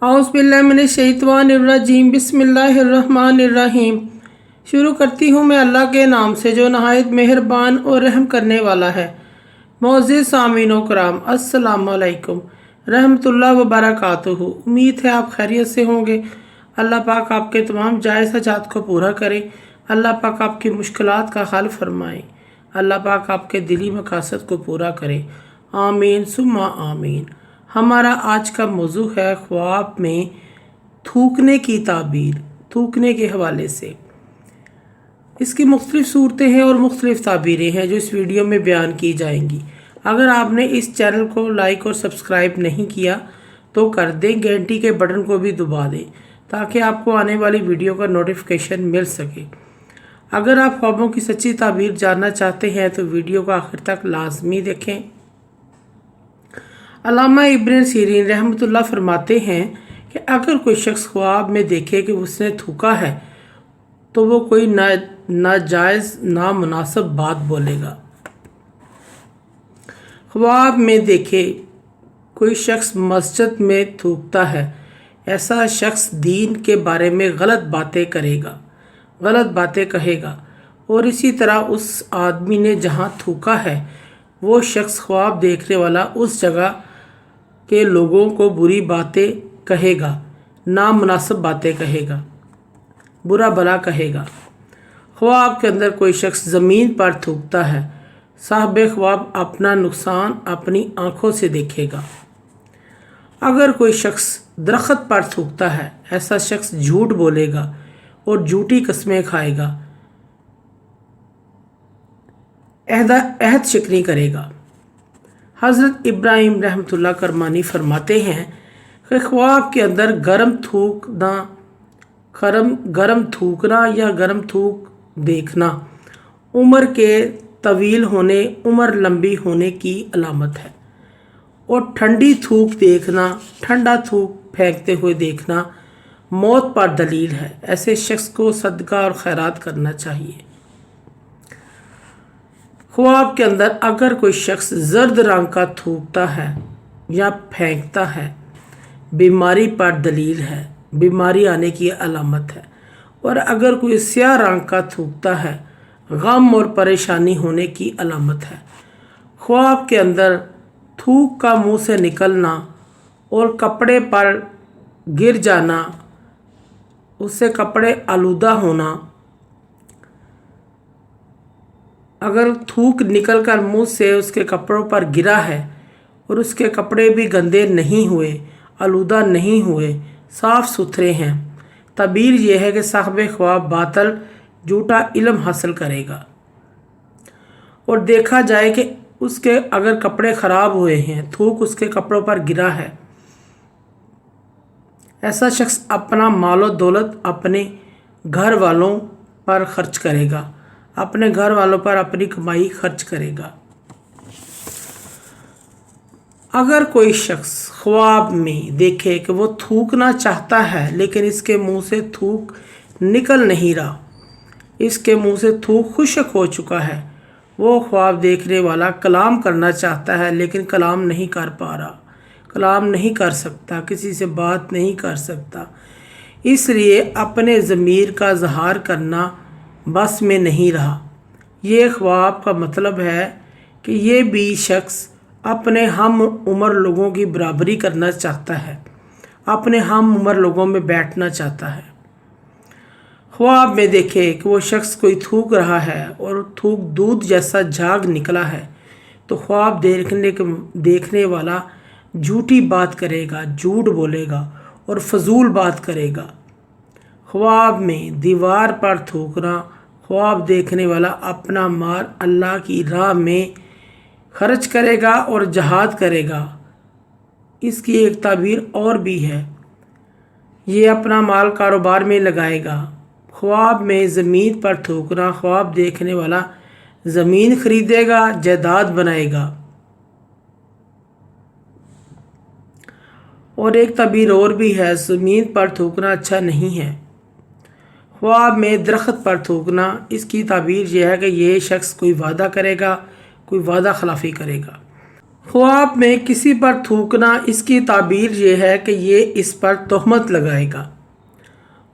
औज़ुबिल्लाहिमिनश्शैतानिर्रजीम बिस्मिल्लाहिर्रहमानिर्रहीम। शुरू करती हूँ मैं अल्लाह के नाम से जो नहायत मेहरबान और रहम करने वाला है। मोअज़्ज़िज़ सामीन कराम, अस्सलामु अलैकुम रहमतुल्लाह व बरकातुहू। उम्मीद है आप खैरियत से होंगे। अल्लाह पाक आपके तमाम जायज़ हाजात को पूरा करे। अल्लाह पाक आपकी मुश्किलात का हल फरमाए। अल्लाह पाक आपके दिली मकासद को पूरा करे। आमीन सुम्मा आमीन। हमारा आज का मौजू है ख्वाब में थूकने की ताबीर, थूकने के हवाले से। इसकी मुख्तलिफ़ सूरतें हैं और मुख्तलिफ़ ताबीरें हैं जो इस वीडियो में बयान की जाएंगी। अगर आपने इस चैनल को लाइक और सब्सक्राइब नहीं किया तो कर दें, घंटी के बटन को भी दबा दें ताकि आपको आने वाली वीडियो का नोटिफिकेशन मिल सके। अगर आप ख्वाबों की सच्ची ताबीर जानना चाहते हैं तो वीडियो को आखिर तक लाजमी देखें। अल्लामा इब्न सीरीन रहमतुल्लाह फरमाते हैं कि अगर कोई शख्स ख्वाब में देखे कि उसने थूका है तो वो कोई नाजायज़ नामुनासिब बात बोलेगा। ख्वाब में देखे कोई शख्स मस्जिद में थूकता है, ऐसा शख्स दीन के बारे में गलत बातें करेगा, गलत बातें कहेगा। और इसी तरह उस आदमी ने जहाँ थूका है वो शख्स ख्वाब देखने वाला उस जगह के लोगों को बुरी बातें कहेगा, नामुनासिब बातें कहेगा, बुरा भला कहेगा। ख्वाब के अंदर कोई शख्स ज़मीन पर थूकता है, साहिब ख्वाब अपना नुकसान अपनी आँखों से देखेगा। अगर कोई शख्स दरख्त पर थूकता है, ऐसा शख्स झूठ बोलेगा और झूठी कस्में खाएगा, अहद शिकनी करेगा। हज़रत इब्राहिम रहमतुल्लाह करमानी फरमाते हैं कि ख्वाब के अंदर गरम थूकना या गरम थूक देखना उम्र के तवील होने, उम्र लंबी होने की अलामत है। और ठंडी थूक देखना, ठंडा थूक फेंकते हुए देखना मौत पर दलील है। ऐसे शख्स को सदका और खैरात करना चाहिए। ख्वाब के अंदर अगर कोई शख्स जर्द रंग का थूकता है या फेंकता है, बीमारी पर दलील है, बीमारी आने की अलामत है। और अगर कोई स्याह रंग का थूकता है, गम और परेशानी होने की अलामत है। ख्वाब के अंदर थूक का मुंह से निकलना और कपड़े पर गिर जाना, उससे कपड़े आलूदा होना, अगर थूक निकलकर मुंह से उसके कपड़ों पर गिरा है और उसके कपड़े भी गंदे नहीं हुए, आलूदा नहीं हुए, साफ़ सुथरे हैं, तबीर यह है कि साहिब ख्वाब बातल झूठा इल्म हासिल करेगा। और देखा जाए कि उसके अगर कपड़े ख़राब हुए हैं, थूक उसके कपड़ों पर गिरा है, ऐसा शख्स अपना मालो दौलत अपने घर वालों पर खर्च करेगा, अपने घर वालों पर अपनी कमाई खर्च करेगा। अगर कोई शख्स ख्वाब में देखे कि वो थूकना चाहता है लेकिन इसके मुंह से थूक निकल नहीं रहा, इसके मुंह से थूक खुश्क हो चुका है, वो ख्वाब देखने वाला कलाम करना चाहता है लेकिन कलाम नहीं कर पा रहा, कलाम नहीं कर सकता, किसी से बात नहीं कर सकता, इसलिए अपने ज़मीर का इज़हार करना बस में नहीं रहा। ये ख्वाब का मतलब है कि ये भी शख्स अपने हम उम्र लोगों की बराबरी करना चाहता है, अपने हम उम्र लोगों में बैठना चाहता है। ख्वाब में देखे कि वो शख्स कोई थूक रहा है और थूक दूध जैसा झाग निकला है तो ख्वाब देखने वाला झूठी बात करेगा, झूठ बोलेगा और फजूल बात करेगा। ख्वाब में दीवार पर थूकना, ख्वाब देखने वाला अपना माल अल्लाह की राह में खर्च करेगा और जहाद करेगा। इसकी एक ताबीर और भी है, ये अपना माल कारोबार में लगाएगा। ख्वाब में ज़मीन पर थूकना, ख्वाब देखने वाला ज़मीन खरीदेगा, जायदाद बनाएगा। और एक ताबीर और भी है, ज़मीन पर थूकना अच्छा नहीं है। ख्वाब में दरख्त पर थूकना, इसकी ताबीर यह है कि ये शख्स कोई वादा करेगा, कोई वादा खिलाफ़ी करेगा। ख्वाब में किसी पर थूकना, इसकी ताबीर ये है कि ये इस पर तोहमत लगाएगा,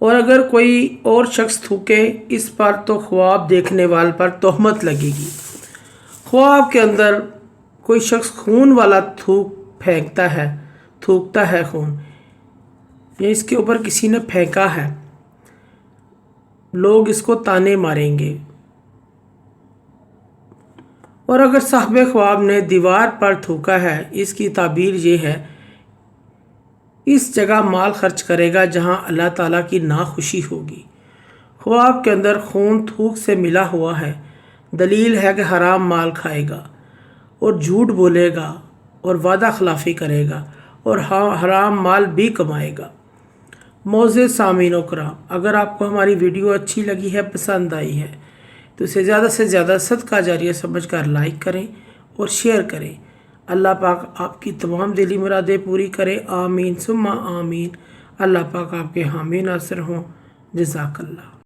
और अगर कोई और शख्स थूके इस पर तो ख्वाब देखने वाले पर तोहमत लगेगी। ख्वाब के अंदर कोई शख्स खून वाला थूकता है खून, या इसके ऊपर किसी ने फेंका है, लोग इसको ताने मारेंगे। और अगर साहिब ख्वाब ने दीवार पर थूका है, इसकी ताबीर ये है इस जगह माल खर्च करेगा जहां अल्लाह ताला की नाखुशी होगी। ख्वाब के अंदर खून थूक से मिला हुआ है, दलील है कि हराम माल खाएगा और झूठ बोलेगा और वादा खिलाफ़ी करेगा और हराम माल भी कमाएगा। मोअज़्ज़िज़ सामीन इकराम, अगर आपको हमारी वीडियो अच्छी लगी है, पसंद आई है, तो इसे ज़्यादा से ज़्यादा सदका जारिया समझकर लाइक करें और शेयर करें। अल्लाह पाक आपकी तमाम दिली मुरादें पूरी करे। आमीन सुम्मा आमीन। अल्लाह पाक आपके हामी नासिर हों। जज़ाकल्लाह।